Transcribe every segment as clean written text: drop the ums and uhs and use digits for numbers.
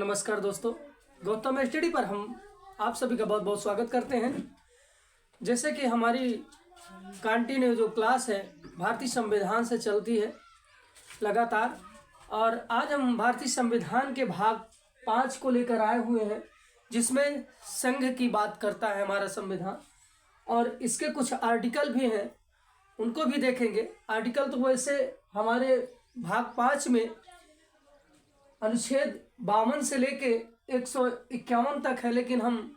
नमस्कार दोस्तों, गौतम स्टडी पर हम आप सभी का बहुत बहुत स्वागत करते हैं। जैसे कि हमारी कंटिन्यू जो क्लास है भारतीय संविधान से चलती है लगातार, और आज हम भारतीय संविधान के भाग 5 को लेकर आए हुए हैं, जिसमें संघ की बात करता है हमारा संविधान, और इसके कुछ आर्टिकल भी हैं, उनको भी देखेंगे। आर्टिकल तो वैसे हमारे भाग 5 में अनुच्छेद 52 से लेके 151 तक है, लेकिन हम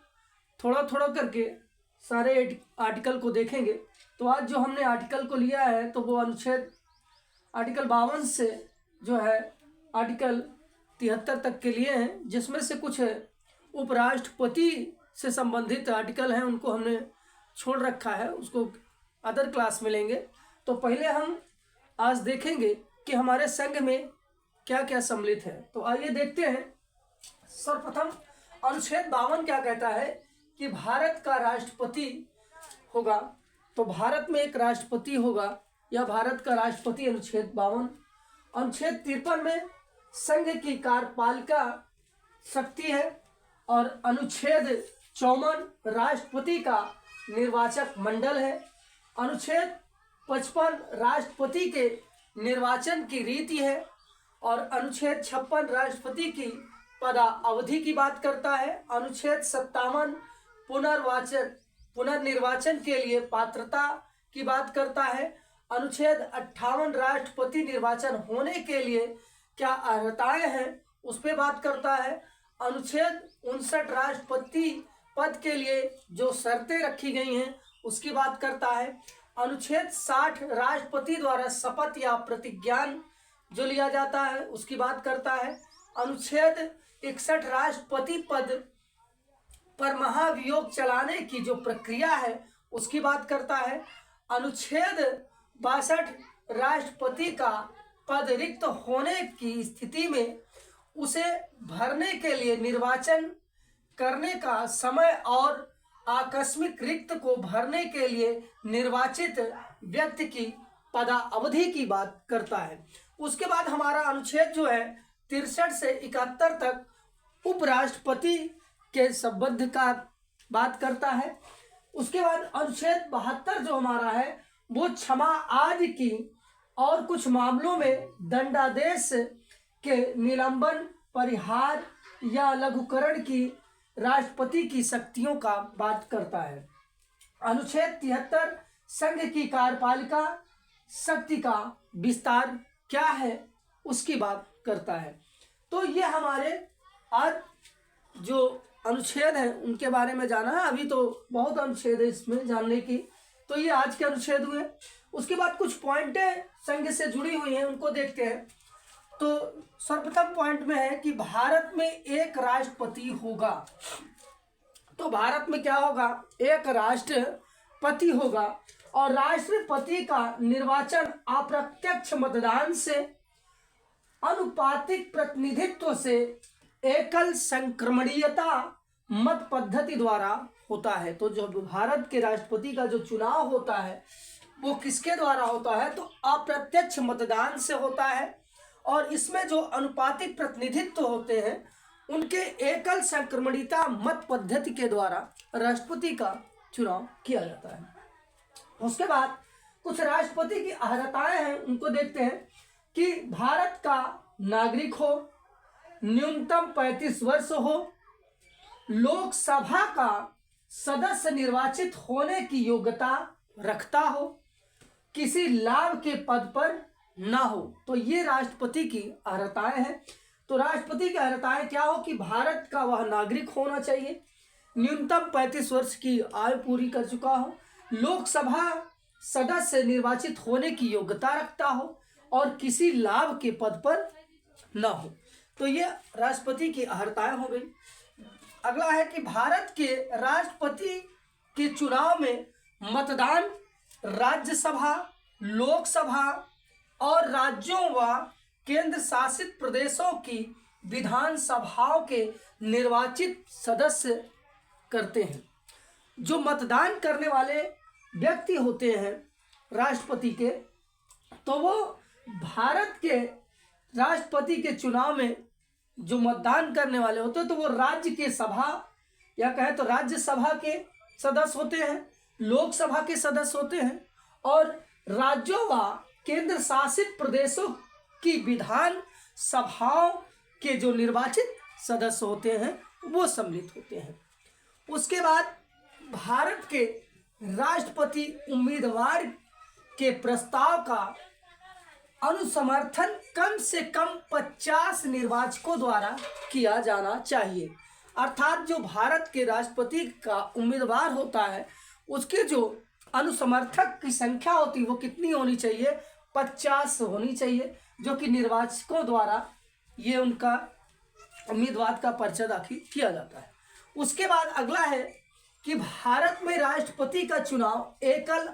थोड़ा थोड़ा करके सारे आर्टिकल को देखेंगे। तो आज जो हमने आर्टिकल को लिया है तो वो अनुच्छेद आर्टिकल 52 से जो है आर्टिकल 73 तक के लिए हैं, जिसमें से कुछ उपराष्ट्रपति से संबंधित आर्टिकल हैं, उनको हमने छोड़ रखा है, उसको अदर क्लास में लेंगे। तो पहले हम आज देखेंगे कि हमारे संघ में क्या क्या सम्मिलित है। तो आइए देखते हैं। सर्वप्रथम अनुच्छेद 52 क्या कहता है कि भारत का राष्ट्रपति होगा। तो भारत में एक राष्ट्रपति होगा या भारत का राष्ट्रपति अनुच्छेद 52। अनुच्छेद 53 में संघ की कार्यपालिका शक्ति है, और अनुच्छेद 54 राष्ट्रपति का निर्वाचक मंडल है। अनुच्छेद 55 राष्ट्रपति के निर्वाचन की रीति है, और अनुच्छेद 56 राष्ट्रपति की पदावधि की बात करता है। अनुच्छेद 57 पुनर्निर्वाचन के लिए पात्रता की बात करता है। अनुच्छेद 58 राष्ट्रपति निर्वाचन होने के लिए क्या अर्हताएं हैं उस पर बात करता है। अनुच्छेद 59 राष्ट्रपति पद के लिए जो शर्तें रखी गई हैं उसकी बात करता है। अनुच्छेद 60 राष्ट्रपति द्वारा शपथ या प्रतिज्ञान जो लिया जाता है उसकी बात करता है। अनुच्छेद 61 राष्ट्रपति पद पर महाभियोग चलाने की जो प्रक्रिया है उसकी बात करता है। अनुच्छेद 62 राष्ट्रपति का पद रिक्त होने की स्थिति में उसे भरने के लिए निर्वाचन करने का समय और आकस्मिक रिक्त को भरने के लिए निर्वाचित व्यक्ति की पदावधि की बात करता है। उसके बाद हमारा अनुच्छेद जो है 63 से 71 तक उपराष्ट्रपति के संबंध का बात करता है। उसके बाद अनुच्छेद 72 जो हमारा है वो क्षमा आदि की और कुछ मामलों में दंडादेश के निलंबन, परिहार या लघुकरण की राष्ट्रपति की शक्तियों का बात करता है। अनुच्छेद 73 संघ की कार्यपालिका शक्ति का विस्तार क्या है उसकी बात करता है। तो ये हमारे आज जो अनुच्छेद हैं उनके बारे में जाना है। अभी तो बहुत अनुच्छेद है इसमें जानने की, तो ये आज के अनुच्छेद हुए। उसके बाद कुछ पॉइंटें संघ से जुड़ी हुई हैं, उनको देखते हैं। तो सर्वप्रथम पॉइंट में है कि भारत में एक राष्ट्रपति होगा। तो भारत में क्या होगा? एक राष्ट्रपति होगा, और राष्ट्रपति का निर्वाचन अप्रत्यक्ष मतदान से, अनुपातिक प्रतिनिधित्व से, एकल संक्रमणीयता मत पद्धति द्वारा होता है। तो जो भारत के राष्ट्रपति का जो चुनाव होता है वो किसके द्वारा होता है? तो अप्रत्यक्ष मतदान से होता है, और इसमें जो अनुपातिक प्रतिनिधित्व होते हैं उनके एकल संक्रमणीयता मत पद्धति के द्वारा राष्ट्रपति का चुनाव किया जाता है। उसके बाद कुछ राष्ट्रपति की अर्हताएं हैं, उनको देखते हैं कि भारत का नागरिक हो, न्यूनतम 35 वर्ष हो, लोकसभा का सदस्य निर्वाचित होने की योग्यता रखता हो, किसी लाभ के पद पर ना हो। तो ये राष्ट्रपति की अर्हताएं हैं। तो राष्ट्रपति की अर्हताएं क्या हो कि भारत का वह नागरिक होना चाहिए, न्यूनतम 35 वर्ष की आयु पूरी कर चुका हो, लोकसभा सदस्य निर्वाचित होने की योग्यता रखता हो, और किसी लाभ के पद पर न हो। तो ये राष्ट्रपति की अर्हताएं हो गई। अगला है कि भारत के राष्ट्रपति के चुनाव में मतदान राज्यसभा, लोकसभा और राज्यों व केंद्र शासित प्रदेशों की विधानसभाओं के निर्वाचित सदस्य करते हैं। जो मतदान करने वाले व्यक्ति होते हैं राष्ट्रपति के, तो वो भारत के राष्ट्रपति के चुनाव में जो मतदान करने वाले होते हैं तो वो राज्य के सभा या कहें तो राज्यसभा के सदस्य होते हैं, लोकसभा के सदस्य होते हैं और राज्यों व केंद्र शासित प्रदेशों की विधान सभाओं के जो निर्वाचित सदस्य होते हैं वो सम्मिलित होते हैं। उसके बाद भारत के राष्ट्रपति उम्मीदवार के प्रस्ताव का अनुसमर्थन कम से कम 50 निर्वाचकों द्वारा किया जाना चाहिए। अर्थात जो भारत के राष्ट्रपति का उम्मीदवार होता है उसके जो अनुसमर्थक की संख्या होती है वो कितनी होनी चाहिए? 50 होनी चाहिए, जो कि निर्वाचकों द्वारा ये उनका उम्मीदवार का पर्चा दाखिल किया जाता है। उसके बाद अगला है कि भारत में राष्ट्रपति का चुनाव एकल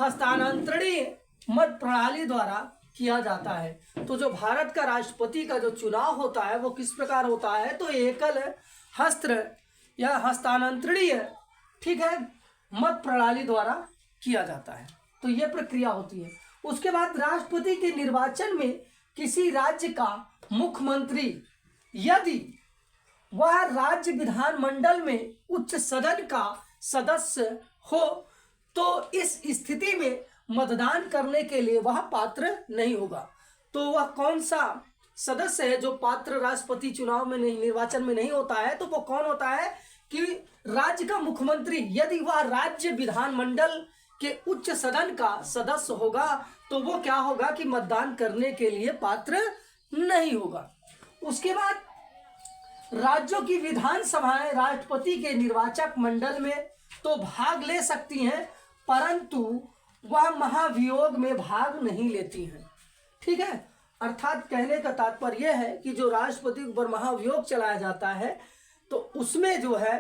हस्तांतरणीय मत प्रणाली द्वारा किया जाता है। तो जो भारत का राष्ट्रपति का जो चुनाव होता है वो किस प्रकार होता है? तो एकल हस्त्र या हस्तांतरणीय, ठीक है, मत प्रणाली द्वारा किया जाता है। तो ये प्रक्रिया होती है। उसके बाद राष्ट्रपति के निर्वाचन में किसी राज्य का मुख्यमंत्री यदि वह राज्य विधानमंडल में उच्च सदन का सदस्य हो तो इस स्थिति में मतदान करने के लिए वह पात्र नहीं होगा। तो वह कौन सा सदस्य है जो पात्र राष्ट्रपति चुनाव में नहीं, निर्वाचन में नहीं होता है? तो वो कौन होता है कि राज्य का मुख्यमंत्री यदि वह राज्य विधानमंडल के उच्च सदन का सदस्य होगा तो वो क्या होगा कि मतदान करने के लिए पात्र नहीं होगा। उसके बाद राज्यों की विधानसभाएं राष्ट्रपति के निर्वाचक मंडल में तो भाग ले सकती हैं परंतु वह महाभियोग में भाग नहीं लेती हैं। ठीक है, अर्थात कहने का तात्पर्य यह है कि जो राष्ट्रपति के ऊपर महाभियोग चलाया जाता है तो उसमें जो है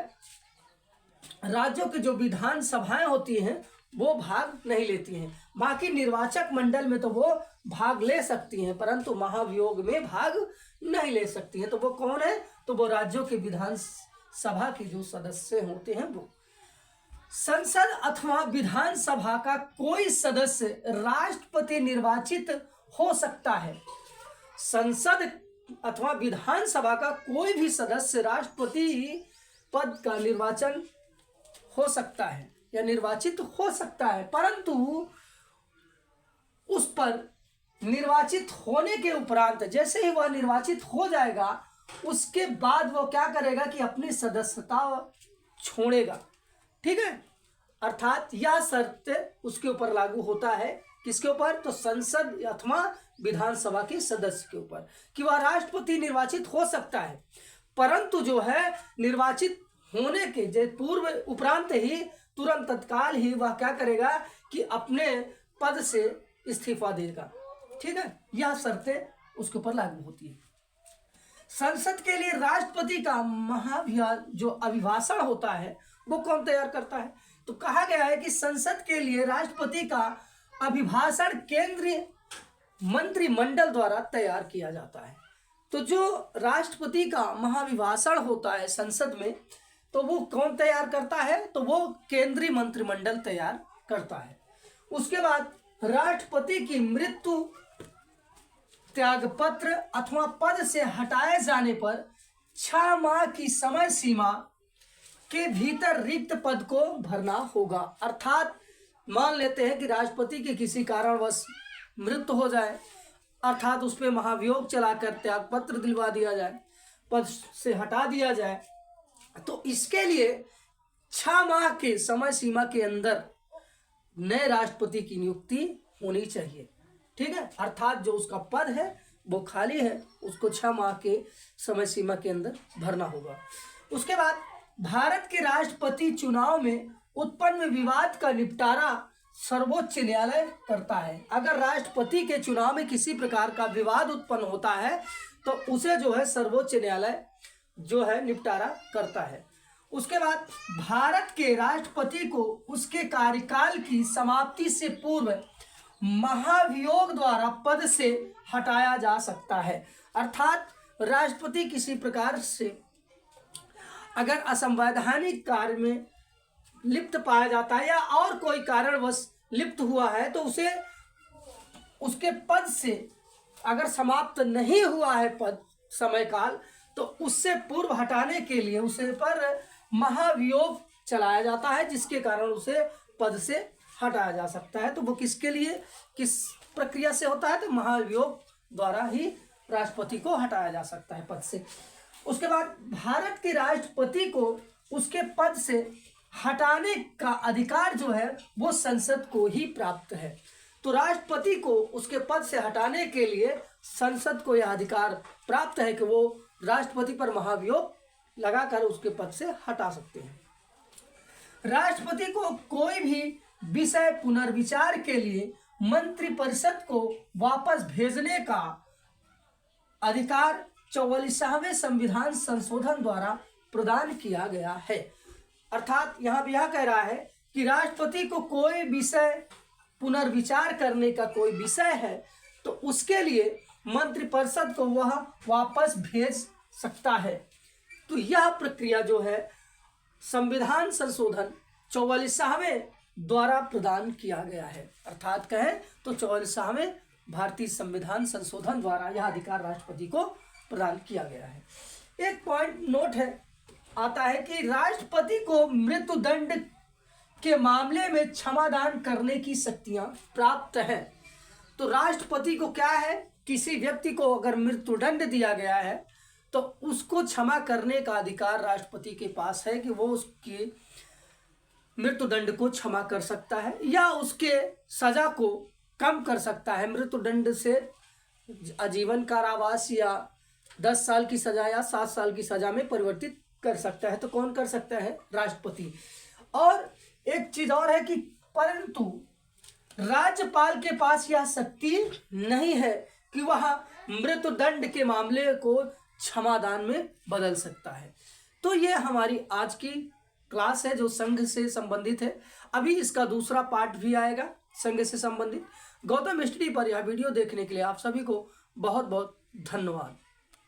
राज्यों की जो विधानसभाएं होती हैं वो भाग नहीं लेती हैं। बाकी निर्वाचक मंडल में तो वो भाग ले सकती हैं परंतु महाभियोग में भाग नहीं ले सकती हैं। तो वो कौन है? तो वो राज्यों के विधानसभा के जो सदस्य होते हैं वो। संसद अथवा विधानसभा का कोई सदस्य राष्ट्रपति निर्वाचित हो सकता है। संसद अथवा विधानसभा का कोई भी सदस्य राष्ट्रपति पद का निर्वाचन हो सकता है या निर्वाचित हो सकता है परंतु उस पर निर्वाचित होने के उपरांत जैसे ही वह निर्वाचित हो जाएगा उसके बाद वो क्या करेगा कि अपनी सदस्यता छोड़ेगा। ठीक है, अर्थात यह शर्त उसके ऊपर लागू होता है। किसके ऊपर? तो संसद अथवा विधानसभा के सदस्य के ऊपर कि वह राष्ट्रपति निर्वाचित हो सकता है परंतु जो है निर्वाचित होने के पूर्व उपरांत ही तुरंत तत्काल ही वह क्या करेगा कि अपने पद से इस्तीफा देगा। ठीक है, यह शर्तें उसके ऊपर लागू होती है। संसद के लिए राष्ट्रपति का जो अभिभाषण होता है वो कौन तैयार करता है? तो कहा गया है कि संसद के लिए राष्ट्रपति का अभिभाषण केंद्रीय मंत्रिमंडल द्वारा तैयार किया जाता है। तो जो राष्ट्रपति का महाभिभाषण होता है संसद में तो वो कौन तैयार करता है? तो वो केंद्रीय मंत्रिमंडल तैयार करता है। उसके बाद राष्ट्रपति की मृत्यु, त्यागपत्र अथवा पद से हटाए जाने पर 6 माह की समय सीमा के भीतर रिक्त पद को भरना होगा। अर्थात मान लेते हैं कि राष्ट्रपति के किसी कारणवश मृत्यु हो जाए अर्थात उस पर महाभियोग चलाकर त्यागपत्र दिलवा दिया जाए, पद से हटा दिया जाए तो इसके लिए 6 माह के समय सीमा के अंदर नए राष्ट्रपति की नियुक्ति होनी चाहिए। ठीक है, अर्थात जो उसका पद है वो खाली है उसको 6 माह के समय सीमा के अंदर भरना होगा। उसके बाद भारत के राष्ट्रपति चुनाव में उत्पन्न विवाद का निपटारा सर्वोच्च न्यायालय करता है। अगर राष्ट्रपति के चुनाव में किसी प्रकार का विवाद उत्पन्न होता है तो उसे जो है सर्वोच्च न्यायालय जो है निपटारा करता है। उसके बाद भारत के राष्ट्रपति को उसके कार्यकाल की समाप्ति से पूर्व महाभियोग द्वारा पद से हटाया जा सकता है। अर्थात राष्ट्रपति किसी प्रकार से अगर असंवैधानिक कार्य में लिप्त पाया जाता है या और कोई कारणवश लिप्त हुआ है तो उसे उसके पद से अगर समाप्त नहीं हुआ है पद समय काल, तो उससे पूर्व हटाने के लिए उसे पर महाभियोग चलाया जाता है, जिसके कारण उसे पद से हटाया जा सकता है। तो वो किसके लिए, किस प्रक्रिया से होता है, तो महाभियोग द्वारा ही राष्ट्रपति को हटाया जा सकता है पद से। उसके बाद भारत के राष्ट्रपति को उसके पद से हटाने का अधिकार जो है वो संसद को ही प्राप्त है। तो राष्ट्रपति को उसके पद से हटाने के लिए संसद को यह अधिकार प्राप्त है कि वो राष्ट्रपति पर महाभियोग लगाकर उसके पद से हटा सकते हैं। राष्ट्रपति को कोई भी विषय पुनर्विचार के लिए मंत्रिपरिषद को वापस भेजने का अधिकार 44वें संविधान संशोधन द्वारा प्रदान किया गया है। अर्थात यहाँ भी यह कह रहा है कि राष्ट्रपति को कोई विषय पुनर्विचार करने का कोई विषय है तो उसके लिए मंत्रिपरिषद को वह वापस भेज सकता है। तो यह प्रक्रिया जो है संविधान संशोधन 44वें द्वारा प्रदान किया गया है। अर्थात कहें तो 44वें भारतीय संविधान संशोधन द्वारा यह अधिकार राष्ट्रपति को प्रदान किया गया है। एक पॉइंट नोट है आता है कि राष्ट्रपति को मृत्युदंड के मामले में क्षमादान करने की शक्तियां प्राप्त हैं। तो राष्ट्रपति को क्या है, किसी व्यक्ति को अगर मृत्युदंड दिया गया है तो उसको क्षमा करने का अधिकार राष्ट्रपति के पास है कि वो उसकी मृत्युदंड को क्षमा कर सकता है या उसके सजा को कम कर सकता है। मृत्युदंड से आजीवन कारावास या 10 साल की सजा या 7 साल की सजा में परिवर्तित कर सकता है। तो कौन कर सकता है, राष्ट्रपति। और एक चीज और है कि परंतु राज्यपाल के पास यह शक्ति नहीं है कि वह मृत्युदंड के मामले को क्षमादान में बदल सकता है। तो ये हमारी आज की क्लास है जो संघ से संबंधित है। अभी इसका दूसरा पार्ट भी आएगा संघ से संबंधित। गौतम स्टडी पर यह वीडियो देखने के लिए आप सभी को बहुत बहुत धन्यवाद।